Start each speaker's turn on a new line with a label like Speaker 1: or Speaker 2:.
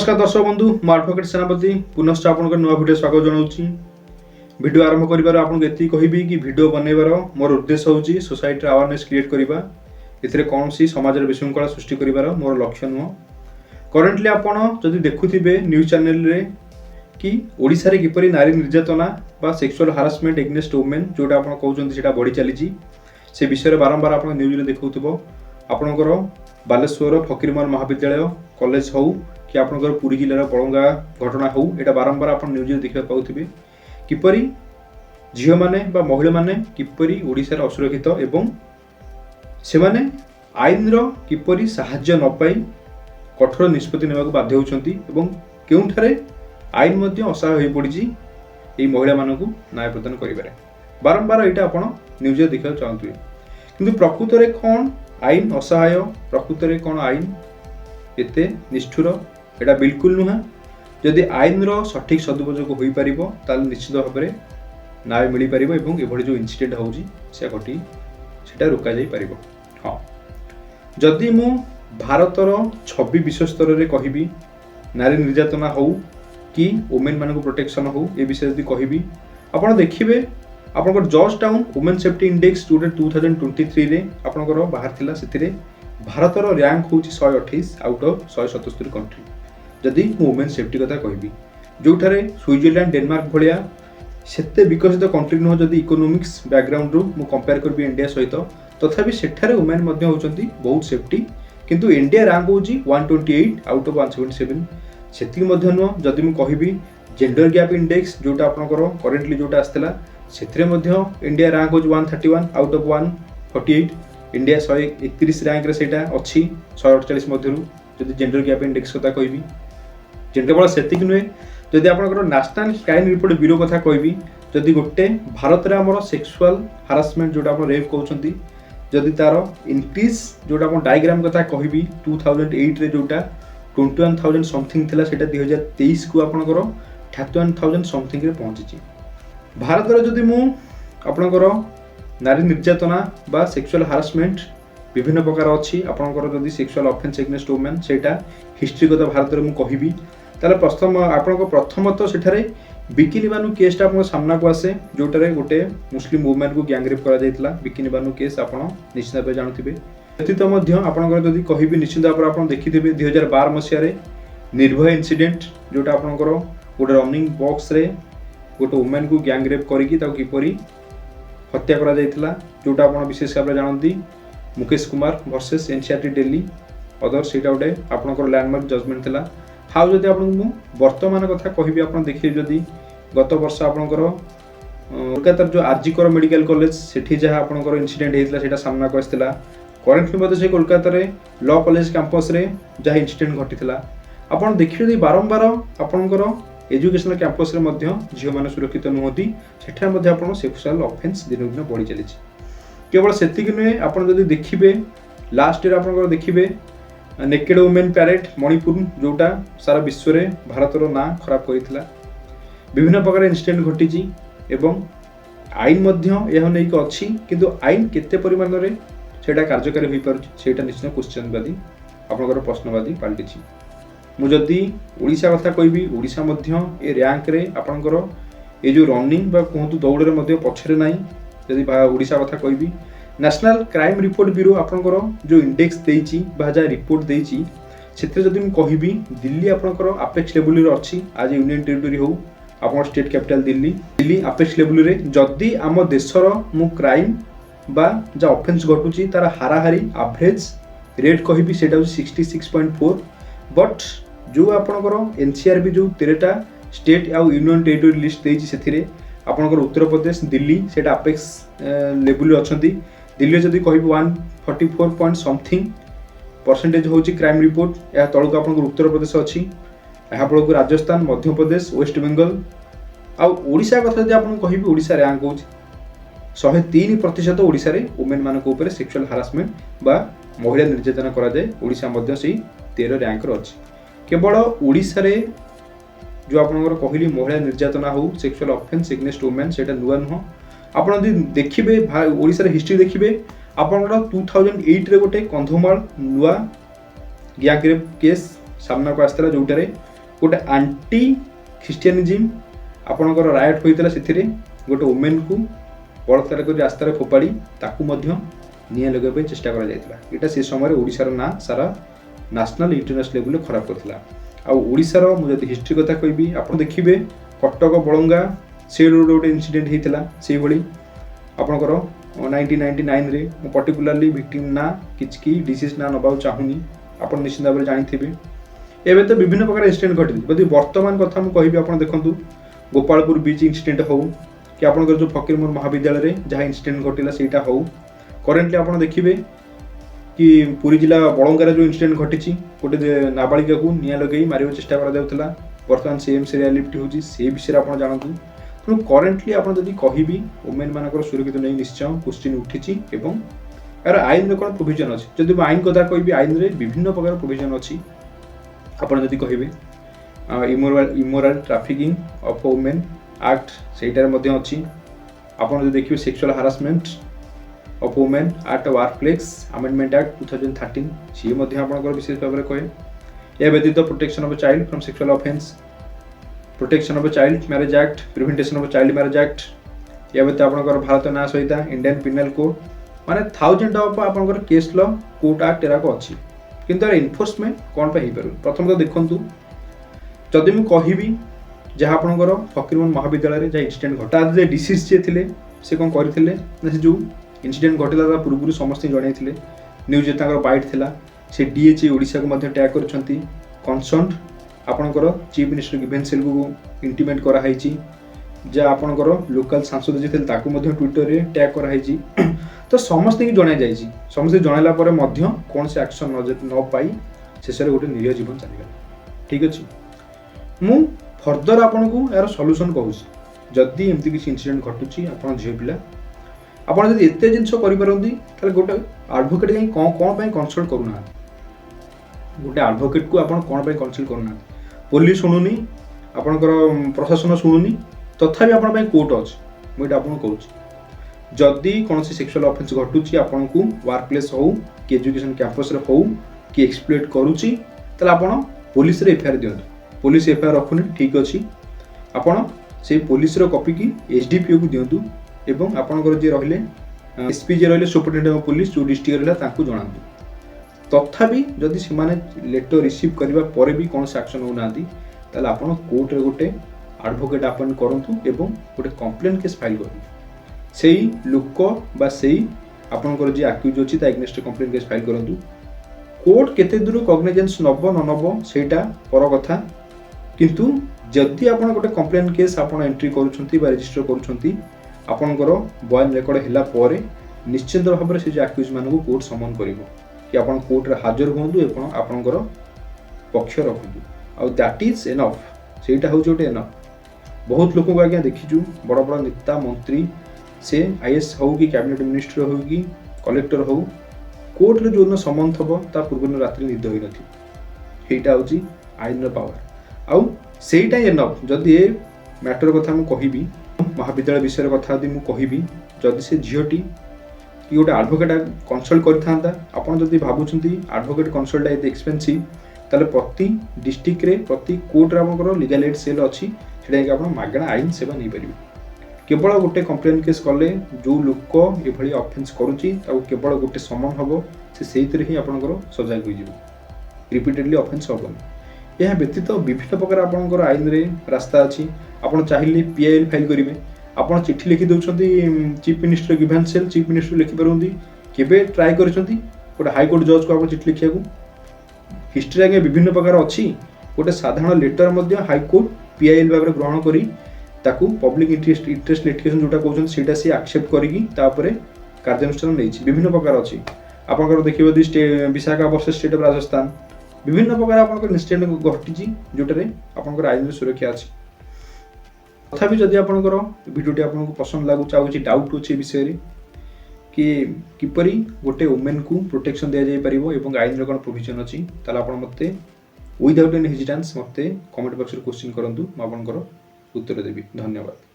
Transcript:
Speaker 1: नमस्कार दर्शक बंधु मु एडवोकेट सेनापति पुनश्च आपन नुआ भिडियो स्वागत जनाऊँगी। भिडियो आरंभ कर आपको ये कहबी कि भिडियो बनइबार मोर उद्देश्य हूँ सोसाइटी अवेयरनेस क्रिएट करवा। ए कौन सी समाज विशृंखला सृष्टि कर मोर लक्ष्य नुह। करेन्टली आपड़ जदि देखुवे न्यूज चैनल रे कि ओडिशा रे किपरि नारी निर्यातना बा सेक्सुअल हारासमेंट एगेंस्ट वुमेन जोटा आप कहते बढ़ी चली से विषय बारंबार आप न्यूज रे देखुव। आपणकर बालेश्वर फकीरमोहन महाविद्यालय कॉलेज हो कि आपणकर पुरी जिलार बड़ंगा घटना हो यहाँ बारंबार आप न्यूज देखा पाथे किपरि झील मैंने महिला मैंने किपरि ओडिशा रे असुरक्षित एवं से माने आईन रो किपरि साहाय्य न पाई कठोर निष्पत्ति नेबाक बाध्य होउछंती एवं केउठारे आईन मध्य असहाय हो पड़ी ये महिला मानक न्याय प्रदान करिबारे बारंबार यहाँ आपण न्यूज देखा चाहते किंतु प्रकृत रे कौन आईन असहाय प्रकृत रे कौन आईन एते निष्ठुर एटा बिल्कुल नुहा। जदि आईन रो सठिक सदुपयोग हो पारिबो ताल निश्चित भाव में न्याय मिल पार एवं एभली जो इनसीडेंट होउची से घटी सेटा रोका जाई पारिबो। हाँ जदि मु भारतर छवि विश्व स्तर में कहबी नारी निर्यातना हो कि वुमेन मान प्रोटेक्शन हो ए विषय यदि कहबी आपड़ देखिए आपंकर George town women safety index जोटा 2023 रे आपंकर बाहर थिला सेतिरे भारतर रैंक हूँ 128 आउट ऑफ 177 कंट्री। जदि वुमेन सेफ्टी कथा कहबी जोठारे स्विट्जरलैंड डेनमार्क भाया सेते विकसित कंट्री नुह जदि इकोनॉमिक्स बैकग्राउंड रू मु कंपेयर करबी इंडिया सहित तथापि सेठारे वुमेन मध्य होउचंती बहुत सेफ्टी किंतु इंडिया रैंक हूँ 128 आउट ऑफ 177 सेति मध्य नुह। जदि मु कहबी जेंडर गैप इंडेक्स जोटा आपनकर करेंटली जोटा आस्थिला सेथिरे मध्य इंडिया रैंक हूँ 131 आउट ऑफ 148 इंडिया 131 रैंक रे सेटा अछि 148 मध्यरु। जदि जेंडर गैप इंडेक्स कथा कहबी जेंडर बड़ा सेतिक नुहे। जदि आपनकर नेशनल क्राइम रिपोर्ट ब्यूरो कथा कहबी जदि गोटे भारत रे हमर सेक्सुअल हारासमेंट जोटा आपण रेप कहउछंती जदि तार इंक्रीज जोटा आपण डायग्राम कथा कहबी 2008 रे जोटा 21,000 समथिंग थिला सेटा 2023 को आपनकर 31,000 समथिंग रे पहुंची। भारत रे जदि मु आपनकर नारी निर्यातना बा सेक्सुअल हारासमेंट विभिन्न प्रकार अच्छी आपंकर जदि सेक्सुअल ऑफेंस एगेंस्ट वुमेन सेटा हिस्ट्री कथा भारत में कहबी ताले प्रथम आपन प्रथमतः सेठारे बिकिनी बानु केसटा आपन सामना को आसे जोटारे गोटे मुस्लिम वुमेन को गैंगरेप करा जायतला बिकिनी बानु केस आपन निश्चित भाव जानथिबे। व्यतीत मध्य आपनकर जदि कहबी निश्चित भाव आपन देखिथिबे 2012 मसिया रे निर्भय इंसिडेंट जोटा आपनकर गोटे रनिंग बॉक्स रे गोटे वुमेन को गैंगरेप करिकि ताको किपरि हत्या करा जायतला जोटा आपन विशेष भाव जानती Mukesh Kumar versus NCERT Delhi other से गोटे आपंकर लैंडमार्क जजमेंट था। हाउ जदि आपको वर्तमान कथा कहबी आप देखिए जदि गत वर्ष आपंकर कोलकाता जो आरजीकर मेडिकल कॉलेज सेठी जहाँ आपंकर इनसीडेंट होता है सामना को आसाला करेन्टली से कोलकाता लॉ कॉलेज कैंपस रे जहाँ इनसीडेंट घटी आप देखिए बारंबार आपंकर एजुकेशनल कैंपस रे झील मैंने सुरक्षित नुहति सेठार सेक्सुअल ऑफेंस दिन दिन बढ़ी चली केवल सेतिक नुहे। आप देखिए लास्ट ईयर आप देखिए नेकेड वुमेन पैरेड मणिपुर जोटा सारा विश्व में भारतर ना खराब करता विभिन्न प्रकार इनसीडेंट घटी एवं आईन यह अच्छी किंतु आईन केते परिमाण रे सेटा कार्यकारी हो पार निश्चित क्वेश्चनवादी आपंकर प्रश्नवादी पलटि। मुझे ओडिशा कथा कहबी ओडिशा ए रैंक रे आपंकर ये जो रनिंग कहतु दौड़ में पछरे ना जदि ओडिशा कथा कहबी नेशनल क्राइम रिपोर्ट ब्यूरो आपंकर जो इंडेक्स देइची जहाँ रिपोर्ट देइची से जदि कहबी दिल्ली आपंकर अपेक्स लेवल रे अच्छी आज यूनियन टेरिटोरी हो आप state capital Delhi apex level रे जदि आम देशर मु क्राइम बा जहाँ ऑफेंस घटुची तार हाराहारी एवरेज रेट कहबी सेटा 66.4 बट जो आपंकर एनसीआरबी जो 13टा स्टेट आउ यूनियन टेरिटोरी लिस्ट देइची सेथिरे आपंकर उत्तर प्रदेश दिल्ली सेटा अपेक्स लेवल अच्छी दिल्ली जदि कहबी 144 पॉइंट समथिंग परसेंटेज होची क्राइम रिपोर्ट या तलक आपंकर उत्तर प्रदेश अच्छी यहाँ फल को राजस्थान मध्य प्रदेश वेस्ट बेंगल आउ ओडिशा कथा जब आप कहबी ओडिशा रैंक हो 103% ओडिशा रे वुमेन मान सेक्सुअल हारासमेंट बा महिला निर्यातना करा जाए ओडिशा मध्य से 13 रैंक अच्छी। केवल ओडिशा रे जो आपंकर कहली महिला निर्यातना हो सेक्सुअल ऑफेंस एगेंस्ट वुमेन सेटा नुआ नुह। आप देखिए ओडिशा रे हिस्ट्री देखिए आपंकर 2008 रे गोटे कंधमाल नुआ गैंगरेप केस सामना को आसला जोटारे गोटे आंटी ख्रिस्टियानिज्म आपणकर रायट होता से गोटे वुमेन को बलात्कार कर रास्तार फोपाड़ी ताकू निआं लगे चेष्टा करा से समय ओडिशार ना सारा नेशनल इंटरनेशनल लेवल खराब करथिला। ओडिशार मुझे हिस्ट्री कथा कहबी आप देखिए कटक बलंगा से रोड गोटे इनसीडेंट होता से भाई आपणकर 1999 रे पर्टिकुलाली विक्टिम ना कि डिसीज ना नबा चाहूनी आप निश्चित भाव में जानी एवं तो विभिन्न प्रकार इंसिडेंट घटी यदि वर्तमान कथा मुझे कहबी आप देखूँ गोपालपुर बीच इंसिडेंट हो कि आपंकर जो फकीरमोहन महाविद्यालय जहाँ इंसिडेंट घटला से हो करेन्टली आप देखिए कि पुरी जिला बलंगार जो इंसिडेंट घटी गोटे नाबालिका को निआं लगे मारे चेष्टा करा बर्तमान सेम से रियालिटी हो विषय आप जानतु तेणु करेन्टली आप कहबी वुमेन मानकर सुरक्षित नहीं निश्चय क्वेश्चन उठी यार आईन कौन प्रोविजन अच्छी जब आईन कथा कहबी आईन में विभिन्न प्रकार प्रोविजन अच्छी आपड़ जदि कहे इमोराल ट्राफिकिंग ऑफ वुमेन एक्ट से अच्छी आपड़ देखिए sexual harassment of women at work place amendment act 2013 सी आपंकर विशेष भाव में कहे यह व्यतीत protection of child from sexual offence protection of child marriage act prevention of child marriage act या व्यतीत आपंकर भारत न्याय संहिता इंडियन पिनल कोड माने 1000 ऑफ आपंकर केस लॉ कोर्ट एक्ट एराक अच्छी किंतु एनफोर्समेंट कौन पे हो पार प्रथम तो देखूँ जदि मुझे कहबी जहाँ आपंकर फकीरमोहन महाविद्यालय जहाँ इंसिडेंट घटा डिसीज जी थे से कौन करते से जो इंसिडेंट घटला पूर्व समस्त जन न्यूज बाइट थिला से डीएचए ओडिशा को टैग कर कनसर्न आपणकर चीफ मिनिस्टर गिवेन सेल को इंटीमेट कराई जहाँ आपणकर लोकल सांसद जी थे ट्विटर में टैग कराई तो समस्त की जन जाए समस्त जनला कौन से एक्शन न पाई शेष गोटे निरीह जीवन चलीगला ठीक अच्छे मु फर्दर आपन को यार सॉल्यूशन कहूँ जदि एमती किसी इंसिडेंट घटुची आपन झील पिला आपन जदि एते जिंस करि परंती ताले गोटे एडवोकेट कहीं कौन पे कंसल्ट करूना गोटे एडवोकेट को आपन कौन पे कंसल्ट करूना पुलिस शुणुनी आपनकर प्रशासन शुणुनी तथापि आपन पे कोर्ट अछि मुझे आपन कहूँ जदि कौन सेक्सुअल ऑफेंस घटुची आपन को वर्क प्लेस हो कि एजुकेशन कैंपस रे हो कि एक्सप्लॉइट करूची ताले आपन पुलिस रे एफआईआर दियंतु पुलिस एफआईआर रखुनी ठीक अच्छी आपण से पुलिस कॉपी की एसडीपीओ को दिंतु एवं आपंकर जी रहिले एसपी जी रहिले सुपरिटेडेंट ऑफ पुलिस जो डिस्ट्रिक्ट रहा जनातु तथापि जदि से लेटर रिसीव करने पर भी कौन से एक्शन होना ताले आपण कोर्ट रे गोटे एडवोकेट अपॉइंट करंतु एवं गोटे कंप्लेन केस फाइल करंतु सेही लोक बा सेही आपंकर जी अक्यूज अछि ता एगेंस्ट कंप्लेन केस फाइल करंतु कोर्ट केते दूर कॉग्निजेंस नब न नब सेटा पर कथा किंतु जदि आपन गोटे कंप्लेन केस आपन एंट्री करूछंती बा रजिस्टर करूछंती आपनकर बयान रेकॉर्ड हैला परे निश्चित भाव में से अक्यूज मान को कोर्ट समन करिवो कि आपन कोर्ट रे हाजिर होंतु एवं आपनकर पक्ष रखंतु आ दैट इज एनफ सेटा हो जोटे एनफ बहुत लोक को आज्ञा देखिजु बड़ बड़ नेता मंत्री से आईएएस हो कि कैबिनेट मिनिस्टर हो कि कलेक्टर हो कोर्ट रे जो समन थबो ता पूर्व रात्रि निद होई नथि एटा होची आईन रो पावर आउ सेटा एनफ जदि ए मैटर कथा मु कहिबी महाविद्यालय विषय कथा यदि मु कहिबी जदि से झीटी कि गोटे एडवोकेट कंसल्ट करथांता आपण जदि भाबुछंती एडवोकेट कंसल्ट एत एक्सपेंसिव ताले प्रति डिस्ट्रिक्ट रे प्रति कोर्ट रे आपनकर लीगल एड सेल अछि सेटा कि आपण मागणा आईन सेवा नै परिबे केवल गोटे कंप्लेन केस कले जो लोक एभली ऑफेंस करूची ताऊ केवल गोटे समन हबो से सेहितरे ही आपनकर सजा होई जिवो रिपीटेडली ऑफेंस हबो यह व्यतीत विभिन्न प्रकार आपनकर आईन रे रास्ता अछि आपण चाहिए पीआईएल फाइल करेंगे आपण चिट्ठी लिखि दउछंती chief minister grievance cell chief minister लिखि परंती केबे ट्राई करछंती गोटे हाई कोर्ट जज को आपण चिट्ठी लिखिया को हिस्ट्री आगे विभिन्न प्रकार अछि गोटे साधारण लेटर मध्ये हाई कोर्ट पीआईएल भाव में ग्रहण करी ताकू पब्लिक इंटरेस्ट लिटिगेशन जोटा कहउछन सेटा से एक्सेप्ट करिकी तापरे कार्यानुष्ठान नैछि विभिन्न प्रकार अछि आपनकर देखिबो the Vishakha versus state of Rajasthan विभिन्न प्रकार आपनकर इंसिडेंट घटिछि जोटारे आपनकर आईन सुरक्षा अछि तथापि जदि आपनकर वीडियोटी आपनको पसंद लागु चाहूछि डाउट अछि विषय रे कि किपरि गोटे वुमेन को प्रोटेक्शन दिया जाय परिबो एवं आईन रे कोन प्रोविजन अछि ताला आपण मते विदाउट एनी हेजिटेंस मते कमेंट बॉक्स रे क्वेश्चन करंतु म आपनकर उत्तर देबी धन्यवाद।